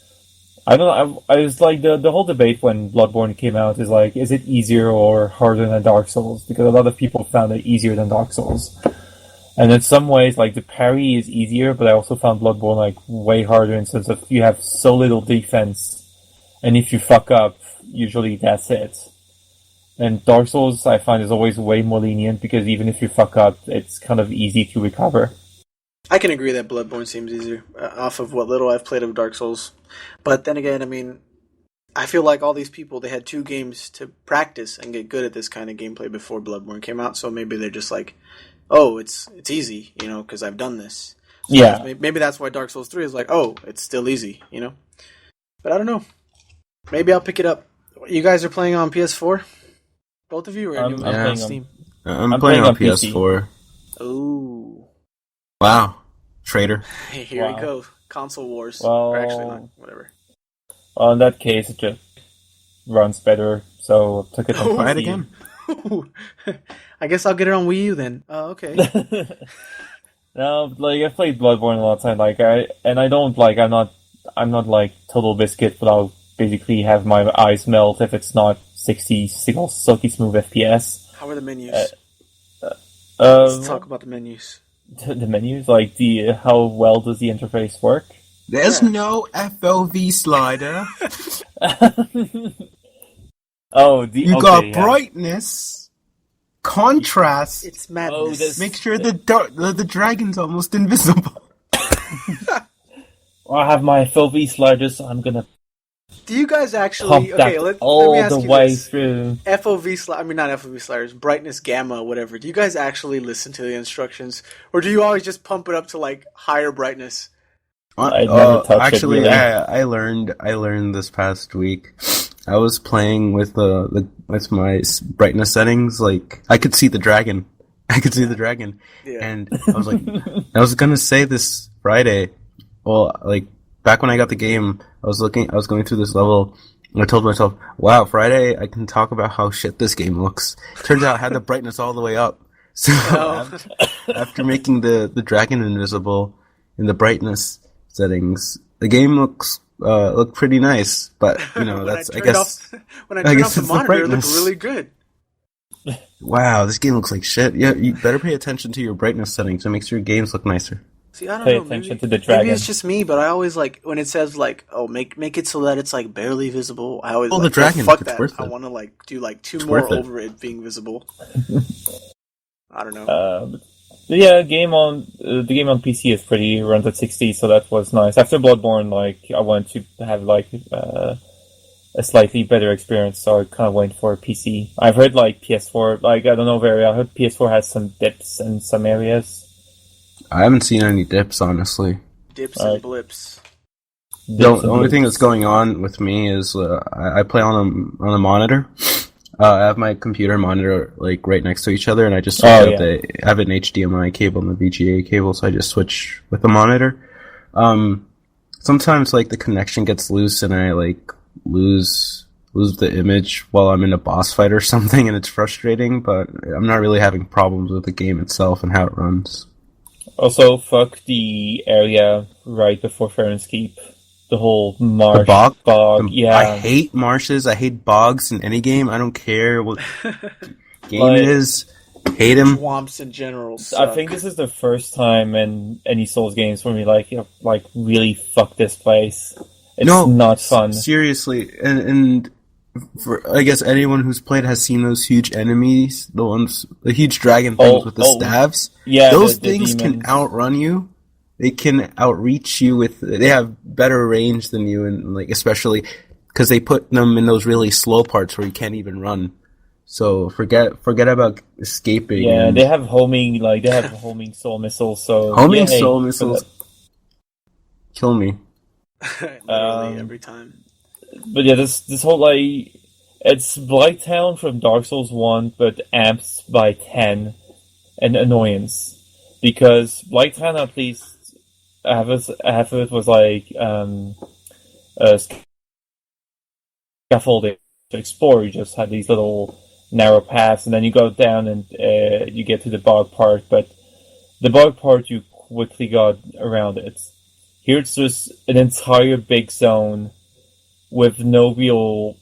I don't know, I was like, the whole debate when Bloodborne came out is like, is it easier or harder than Dark Souls? Because a lot of people found it easier than Dark Souls. And in some ways, like, the parry is easier, but I also found Bloodborne, like, way harder in the sense of you have so little defense, and if you fuck up, usually that's it. And Dark Souls, I find, is always way more lenient, because even if you fuck up, it's kind of easy to recover. I can agree that Bloodborne seems easier, off of what little I've played of Dark Souls. But then again, I mean, I feel like all these people, they had 2 games to practice and get good at this kind of gameplay before Bloodborne came out, so maybe they're just like, oh, it's easy, you know, because I've done this. So yeah. Maybe that's why Dark Souls 3 is like, oh, it's still easy, you know? But I don't know. Maybe I'll pick it up. You guys are playing on PS4? Both of you? Or I'm playing on on Steam? I'm playing on PS4. Ooh. Wow. Traitor. Here we go. Console wars. Well, or actually, not. Whatever. Well, in that case, it just runs better, so I took it on Try it PC. again. I guess I'll get it on Wii U then. Oh, okay. No, like, I've played Bloodborne a lot of time, like, I'm not like Total Biscuit, but I'll basically have my eyes melt if it's not 60 silky smooth FPS. How are the menus? Let's talk about the menus. The menus, like, how well does the interface work? There's no FOV slider. You got brightness, contrast. It's madness. Make sure the dragon's almost invisible. I have my FOV slider, so I'm gonna do you guys actually pump that let all me ask the you way this. through. Not FOV sliders, brightness, gamma, whatever. Do you guys actually listen to the instructions, or do you always just pump it up to like higher brightness? I never touched it, really. I learned this past week. I was playing with my brightness settings. Like, I could see the dragon. Yeah. And I was like, I was gonna say this Friday. Well, like, back when I got the game, I was going through this level, and I told myself, wow, Friday, I can talk about how shit this game looks. Turns out I had the brightness all the way up. So after making the dragon invisible in the brightness, it's settings, the game looked pretty nice. But that's I guess when I turned off the it's monitor, it looked brightness. really good. Wow, this game looks like shit. Yeah, you better pay attention to your brightness settings. It makes your games look nicer. See, I don't Pay know. attention Maybe, to the dragon. maybe it's just me, but I always like when it says like, "Oh, make it so that it's like barely visible." I always the dragon. fuck It's that. worth I it. want to like do like two It's more worth it. over it being visible. I don't know. But yeah, the game on PC is pretty runs at 60, so that was nice. After Bloodborne, like I wanted to have like a slightly better experience, so I kind of went for PC. I've heard like PS4, like I don't know very. I heard PS4 has some dips in some areas. I haven't seen any dips, honestly. Dips and blips. The only thing that's going on with me is I play on a monitor. I have my computer and monitor like right next to each other, and I just switch out I have an HDMI cable and the VGA cable, so I just switch with the monitor. Sometimes like the connection gets loose, and I like lose the image while I'm in a boss fight or something, and it's frustrating. But I'm not really having problems with the game itself and how it runs. Also, fuck the area right before Farron's Keep. The whole marsh, bog. Yeah. I hate marshes. I hate bogs in any game. I don't care what game it is. Hate them. Swamps in general suck. I think this is the first time in any Souls games where we like really fuck this place. It's not fun. Seriously, and for I guess anyone who's played has seen those huge enemies, the huge dragon things with the staves. Yeah, those the things demons. can outrun you. They can outreach you they have better range than you, and like especially because they put them in those really slow parts where you can't even run. So forget about escaping. Yeah, they have homing soul missiles. So homing soul missiles kill me. Literally every time. But yeah, this whole like it's Blighttown from Dark Souls 1, but amped by 10 and annoyance because Blighttown at least. Half of it was like scaffolding to explore. You just had these little narrow paths, and then you go down and you get to the bog part. But the bog part, you quickly got around it. Here it's just an entire big zone with no real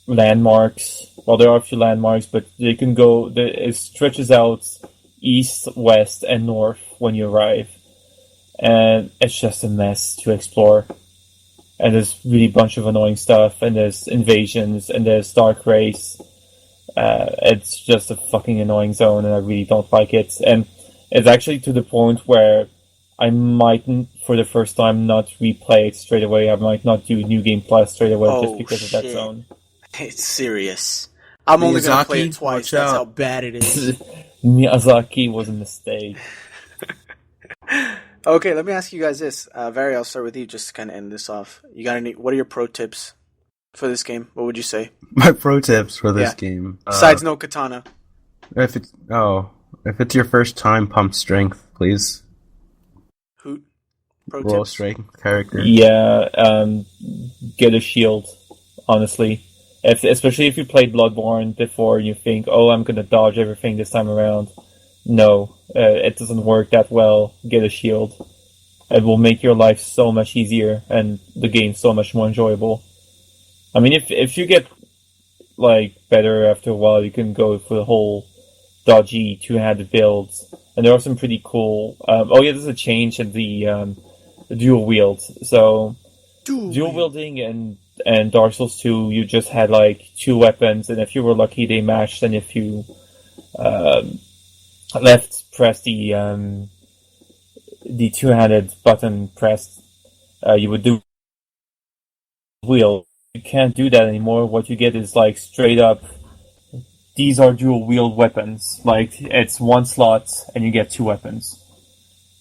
landmarks. Well, there are a few landmarks, but they can go. It stretches out east, west, and north when you arrive. And it's just a mess to explore. And there's really a bunch of annoying stuff, and there's invasions, and there's dark rays. It's just a fucking annoying zone, and I really don't like it. And it's actually to the point where I might, for the first time, not replay it straight away. I might not do New Game Plus straight away just because of that zone. It's serious. I'm only going to play it twice. That's how bad it is. Miyazaki was a mistake. Okay, let me ask you guys this. Vari, I'll start with you just to kind of end this off. You got what are your pro tips for this game? What would you say? My pro tips for this game. Besides no katana. If it's your first time, pump strength, please. Hoot. Pro Roll tips. strength character. Yeah, get a shield, honestly. Especially if you played Bloodborne before and you think, oh, I'm going to dodge everything this time around. No, it doesn't work that well. Get a shield. It will make your life so much easier and the game so much more enjoyable. I mean, if you get like better after a while, you can go for the whole dodgy two-handed builds, and there are some pretty cool. There's a change in the dual wield. So dual wielding and Dark Souls 2, you just had like two weapons, and if you were lucky, they matched. And if you left press the two-handed button pressed, you would do wheel. You can't do that anymore. What you get is like straight up, these are dual wield weapons. Like it's one slot and you get two weapons,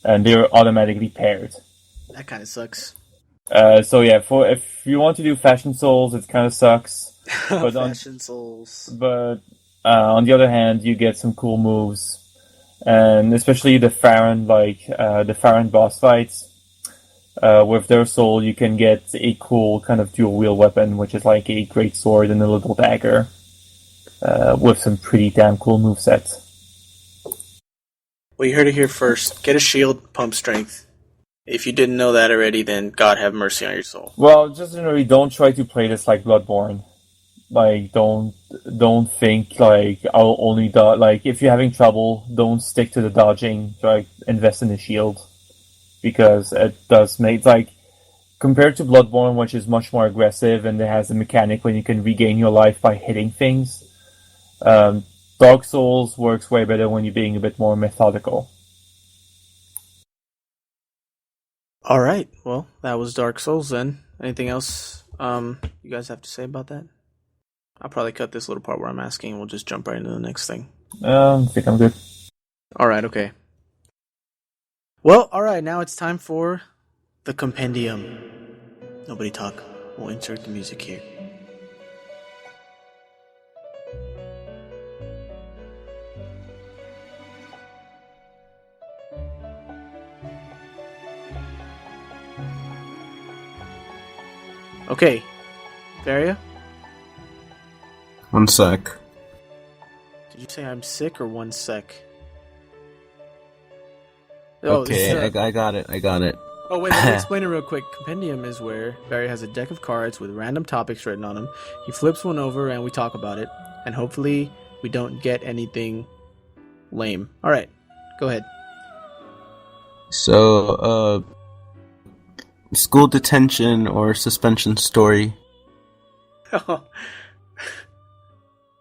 and they're automatically paired. That kind of sucks. If you want to do Fashion Souls, it kind of sucks. But Fashion Souls. But on the other hand, you get some cool moves. And especially the Farron boss fights, with their soul, you can get a cool kind of dual wield weapon, which is like a great sword and a little dagger, with some pretty damn cool movesets. Well, you heard it here first. Get a shield, pump strength. If you didn't know that already, then God have mercy on your soul. Well, just generally, don't try to play this like Bloodborne. Like, don't think like I'll only dodge. Like, if you're having trouble, don't stick to the dodging. Like, invest in the shield because it does make like compared to Bloodborne, which is much more aggressive and it has a mechanic when you can regain your life by hitting things. Dark Souls works way better when you're being a bit more methodical. All right. Well, that was Dark Souls then. Anything else you guys have to say about that? I'll probably cut this little part where I'm asking and we'll just jump right into the next thing. I think I'm good. All right, okay. Well, all right, now it's time for the compendium. Nobody talk. We'll insert the music here. Okay, Varia? One sec. Did you say I'm sick or 1 sec? Okay, I got it. Oh, wait, let me explain it real quick. Compendium is where Barry has a deck of cards with random topics written on them. He flips one over and we talk about it. And hopefully we don't get anything lame. All right, go ahead. So, school detention or suspension story?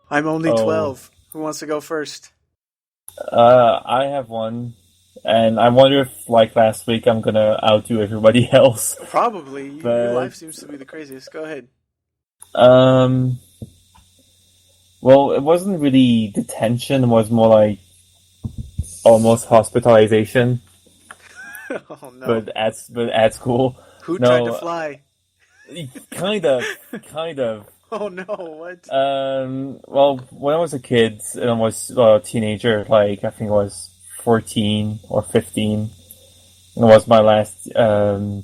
I'm only 12. Who wants to go first? I have one. And I wonder if, like last week, I'm gonna outdo everybody else. Probably. But, your life seems to be the craziest. Go ahead. Well, it wasn't really detention. It was more like almost hospitalization. Oh no! But at school. Who tried to fly? Kind of. Oh no! What? Well, when I was a kid and I was a teenager, like I think I was 14 or 15. And it was my last. I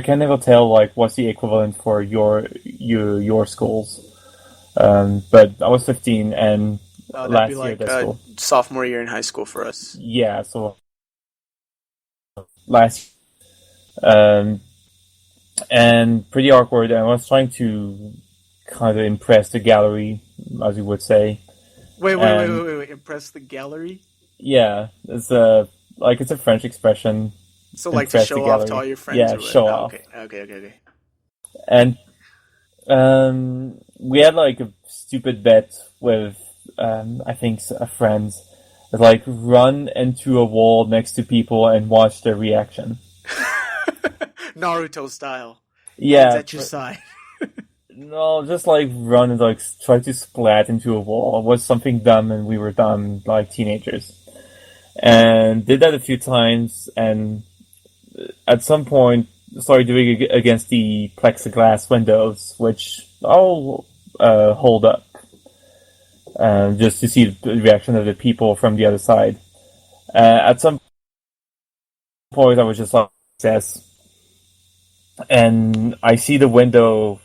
can never tell like what's the equivalent for your schools. But I was 15 and that'd be like sophomore year in high school for us. Yeah, so last and pretty awkward. And I was trying to kind of impress the gallery, as you would say. Wait! Impress the gallery? Yeah, it's a French expression. So like to show off to all your friends? Yeah, show off. Okay. And we had like a stupid bet with I think friends. It's like run into a wall next to people and watch their reaction. Naruto style. Yeah. Hands at your side. No, just like run and like try to splat into a wall. It was something dumb and we were dumb like teenagers. And did that a few times and at some point started doing it against the plexiglass windows, which I'll hold up just to see the reaction of the people from the other side. At some point I was just like, yes. And I see the window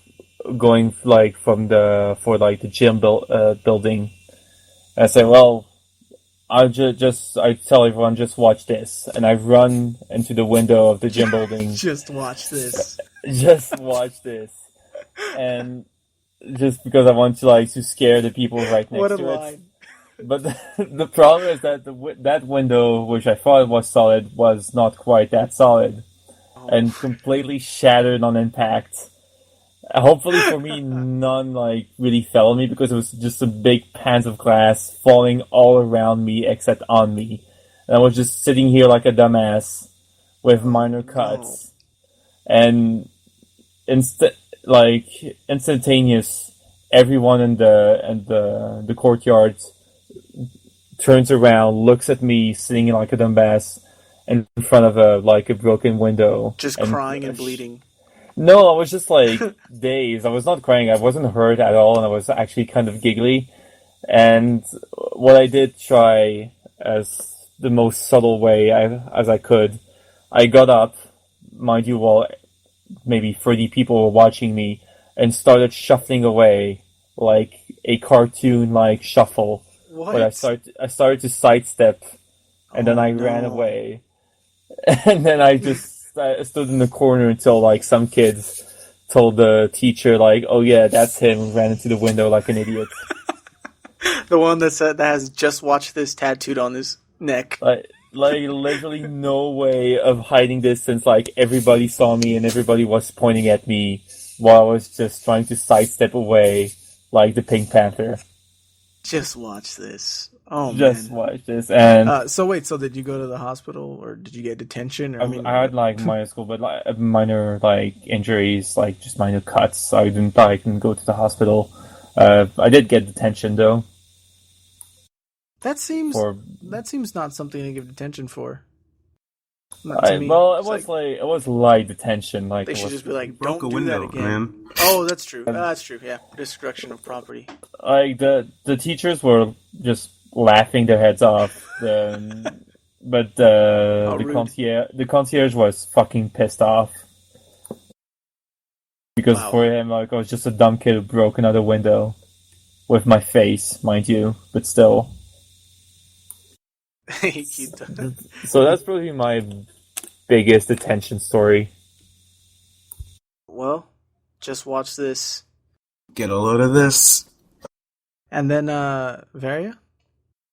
going like for the gym building. And I say, well, I tell everyone just watch this, and I run into the window of the gym building. Just watch this. Just watch this, and just because I want to scare the people right next to it. But the problem is that that window, which I thought was solid, was not quite that solid. And completely shattered on impact. Hopefully for me, none really fell on me because it was just a big pans of glass falling all around me except on me. And I was just sitting here like a dumbass with minor cuts. And instantaneous, everyone in the courtyard turns around, looks at me sitting like a dumbass. In front of a broken window. Just crying and bleeding. No, I was just dazed. I was not crying. I wasn't hurt at all, and I was actually kind of giggly. And what I did try as the most subtle way as I could, I got up, mind you, while maybe 30 people were watching me, and started shuffling away like a cartoon shuffle. What? But I started to sidestep, and then I ran away. And then I just stood in the corner until like some kids told the teacher like, "Oh yeah, that's him," and ran into the window like an idiot. The one that said that has "just watch this" tattooed on his neck. Like literally no way of hiding this since like everybody saw me and everybody was pointing at me while I was just trying to sidestep away like the Pink Panther. Just watch this. Oh Just man. watch this. And So wait, so did you go to the hospital or did you get detention? Or, I had like minor school, but like minor like injuries, like just minor cuts. So I didn't go to the hospital. I did get detention though. that seems not something to give detention for. Not It to me. was light detention. Like They should just be like, Broke "Don't a do that window, again." man. Oh, that's true. That's true. Yeah, destruction of property. like the teachers were just laughing their heads off. But the concierge was fucking pissed off because Wow. for him, like I was just a dumb kid who broke another window with my face, mind you, but still. So that's probably my biggest detention story. Well, just watch this. Get a load of this. And then, Varia?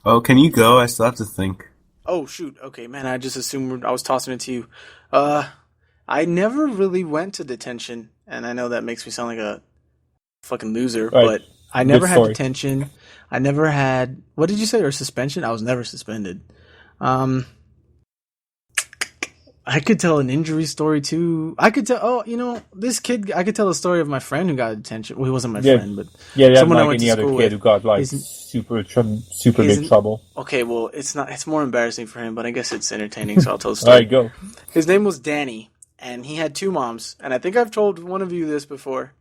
Oh, can you go? I still have to think. Oh, shoot. Okay, man, I just assumed I was tossing it to you. I never really went to detention, and I know that makes me sound like a fucking loser, Right. but I never Good had story. detention. I never had, what did you say, or suspension? I was never suspended. I could tell an injury story too. I could tell, this kid, I could tell a story of my friend who got detention. Well, he wasn't my friend, but Yeah, someone I like went any to other school kid with. who got like He's- super big trouble. okay, well, it's more embarrassing for him, but I guess it's entertaining, so I'll tell the All story. right, go. His name was Danny, and he had two moms, and I think I've told one of you this before.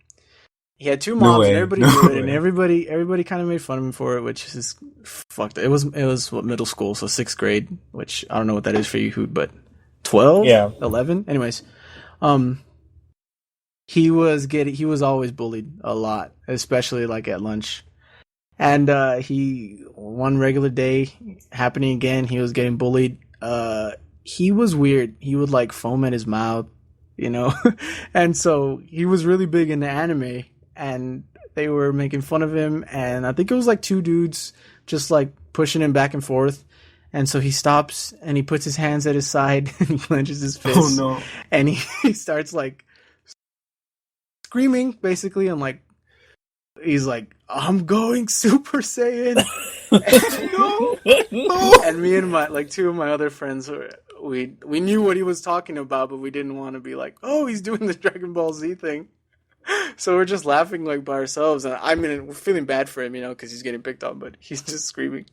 He had two moms, way. and everybody No knew it, and way. everybody kind of made fun of him for it, which is fucked. It was middle school, so 6th grade, which I don't know what that is for you, but 12, Yeah. 11. Anyways, he was always bullied a lot, especially like at lunch. And one regular day happening again, he was getting bullied. He was weird. He would like foam at his mouth, and so he was really big into anime, and they were making fun of him. And I think it was like two dudes just like pushing him back and forth. And so he stops and he puts his hands at his side and he clenches his fist. Oh no. And he starts like screaming basically, and like he's like, "I'm going Super Saiyan." And me and two of my other friends we knew what he was talking about, but we didn't want to be like, "Oh, he's doing the Dragon Ball Z thing." So we're just laughing like by ourselves, and I mean, we're feeling bad for him, because he's getting picked on, but he's just screaming,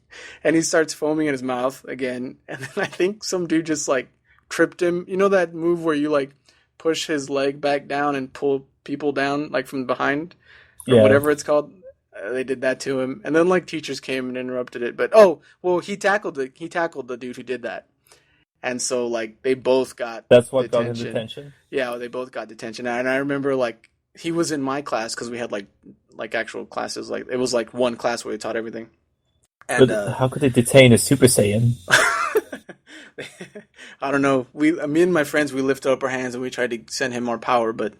and he starts foaming in his mouth again, and then I think some dude just like tripped him. You know that move where you like push his leg back down and pull people down like from behind, or whatever it's called. They did that to him, and then like teachers came and interrupted it. But he tackled the dude who did that, and so like they both got That's what got him detention. Yeah, they both got detention, and I remember like he was in my class because we had like actual classes. Like it was like one class where they taught everything. And But how could they detain a Super Saiyan? I don't know. Me and my friends, we lifted up our hands and we tried to send him more power, but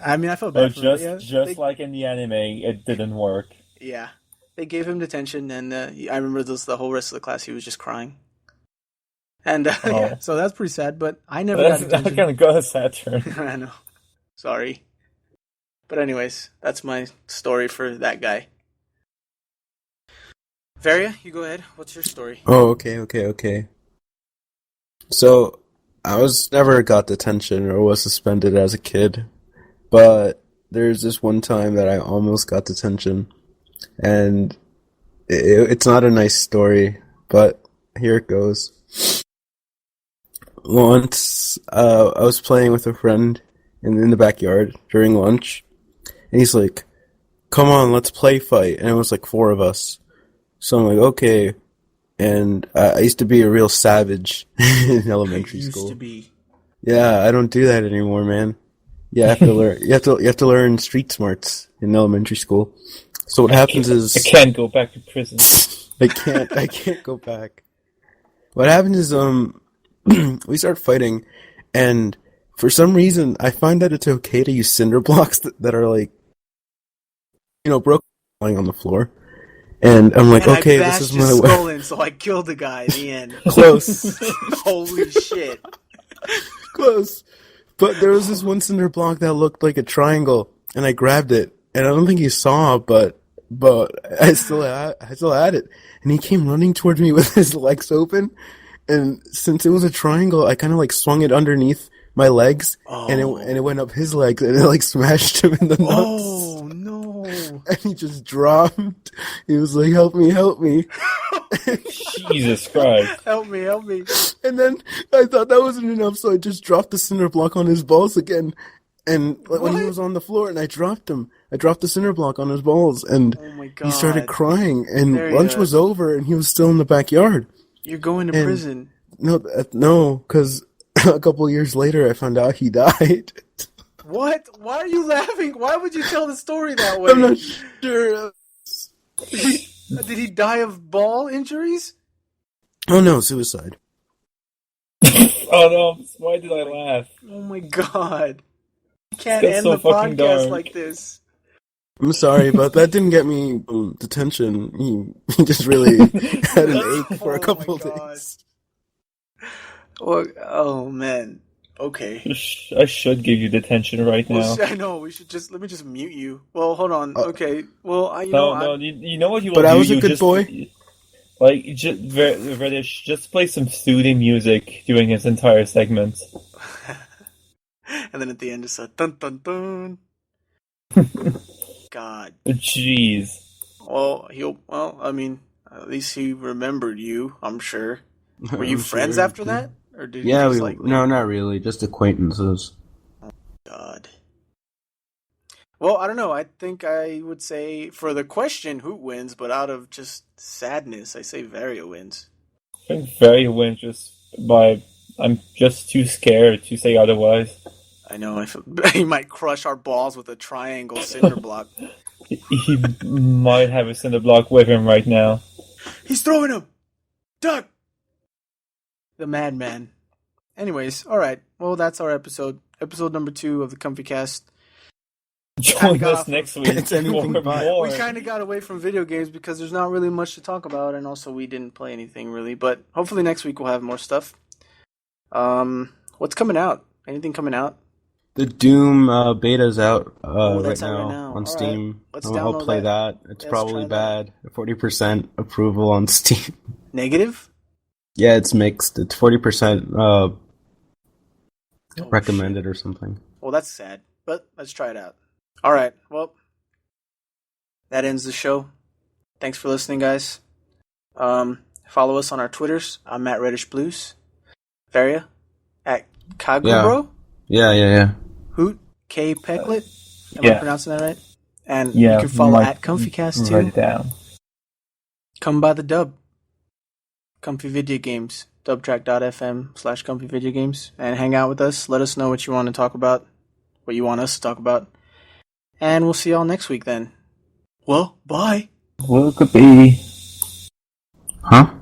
I mean, I felt bad. Like in the anime, it didn't work. Yeah, they gave him detention, and I remember the whole rest of the class. He was just crying, and yeah, so that's pretty sad. But I never got detention. That kind of got a sad turn. I know. Sorry, but anyways, that's my story for that guy. Varia, you go ahead. What's your story? Oh, okay. So, I never got detention or was suspended as a kid, but there's this one time that I almost got detention, and it's not a nice story, but here it goes. Once, I was playing with a friend in the backyard during lunch, and he's like, "Come on, let's play fight," and it was like 4 of us. So I'm like, okay. And I used to be a real savage in elementary school. Used to be. Yeah, I don't do that anymore, man. Yeah, I have to learn. You have to learn street smarts in elementary school. So what happens is I can't go back to prison. I can't go back. What happens is we start fighting, and for some reason, I find that it's okay to use cinder blocks that are like, broken, lying on the floor. And I'm like, And okay, I this bashed is his my skull way. in, so I killed the guy in the end. Close. Holy shit. Close. But there was this one cinder block that looked like a triangle, and I grabbed it. And I don't think he saw, but I still had it. And he came running towards me with his legs open. And since it was a triangle, I kind of like swung it underneath my legs, and it went up his legs, and it like smashed him in the nuts. Oh no. And he just dropped. He was like, help me, help me. Jesus Christ. Help me. And then I thought that wasn't enough, so I just dropped the cinder block on his balls again. And when he was on the floor, and I dropped the cinder block on his balls, and Oh my God. he started crying, and There he lunch is. was over, and he was still in the backyard. You're going to And- prison. No, because a couple years later, I found out he died. What? Why are you laughing? Why would you tell the story that way? I'm not sure. Did he die of ball injuries? Oh no, suicide. Oh no, why did I laugh? Oh my God. You can't That's end so the fucking podcast dark. like this. I'm sorry, but that didn't get me detention. He just really had an ache for a couple Oh my God. days. Oh man. Okay. I should give you detention right now. Well, I know. Let me just mute you. Well, hold on. Okay. Well, No, you know what you will But do? I was a You good just, boy. Like, Reddish, just play some soothing music during his entire segment. And then at the end, it's a dun dun dun. God. Jeez. Well, I mean, at least he remembered you. I'm sure. Were you I'm friends sure. after that, or did Yeah, you just like? no, not really. Just acquaintances. God. Well, I don't know. I think I would say for the question, who wins? But out of just sadness, I say Varia wins. I think very wins I'm just too scared to say otherwise. I know. He might crush our balls with a triangle cinder block. He might have a cinder block with him right now. He's throwing him. Duck. The madman. Anyways, all right. Well, that's our episode. Episode number 2 of the Comfycast. Join got us off next of- week It's anything for but. more. We kind of got away from video games because there's not really much to talk about, and also we didn't play anything really. But hopefully next week we'll have more stuff. What's coming out? Anything coming out? The Doom beta's out that's right out now right now. on All Steam. right. Let's I'll download play that. that. It's Let's probably try bad. 40% approval on Steam. Negative? Yeah, it's mixed. It's 40% Oh, recommended or something. Well, that's sad, but let's try it out. All right. Well, that ends the show. Thanks for listening, guys. Follow us on our Twitters. I'm at Reddish Blues. Varia at Kagubro. Yeah. Hoot K Pecklet. Am I Yeah. pronouncing that right? And Yeah, you can follow Mike, at Comfycast Write too. it down. Come by the dub. Comfy Video Games. Dubtrack.fm/Comfy Video Games. And hang out with us. Let us know what you want to talk about. What you want us to talk about. And we'll see y'all next week then. Well, bye. Well, it could be. Huh?